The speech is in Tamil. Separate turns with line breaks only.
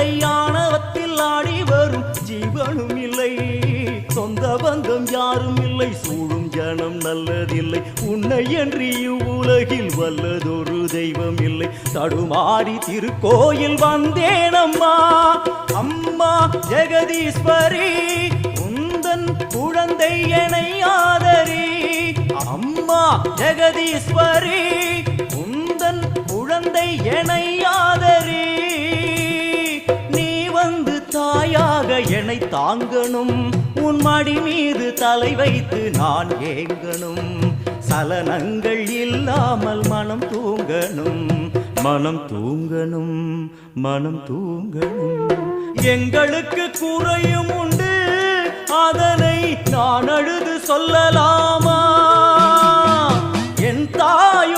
இல்லை, ஆணவத்தில் ஆடி வரும் ஜீவனும் இல்லை, சொந்த பந்தம் யாரும் இல்லை, சூழும் ஜனம் நல்லதில்லை, உன்னை என்று இவ்வுலகில் வல்லதொரு தெய்வம் இல்லை. தடுமாறி திருக்கோயில் வந்தேன் அம்மா, அம்மா ஜெகதீஸ்வரி, உந்தன் குழந்தை என்னை ஆதரி. அம்மா ஜெகதீஸ்வரி, உந்தன் குழந்தை என்னை ஆதரி. நீ வந்து தாயாக என்னை தாங்கணும், உன் மடி மீது தலை வைத்து நான் ஏங்கணும். சலனங்கள் இல்லாமல் மனம் தூங்கணும், மனம் தூங்கணும், மனம் தூங்கணும். எங்களுக்கு குறையும் உண்டு, அதனை நான் அழுது சொல்லலாமா? என் தாயும்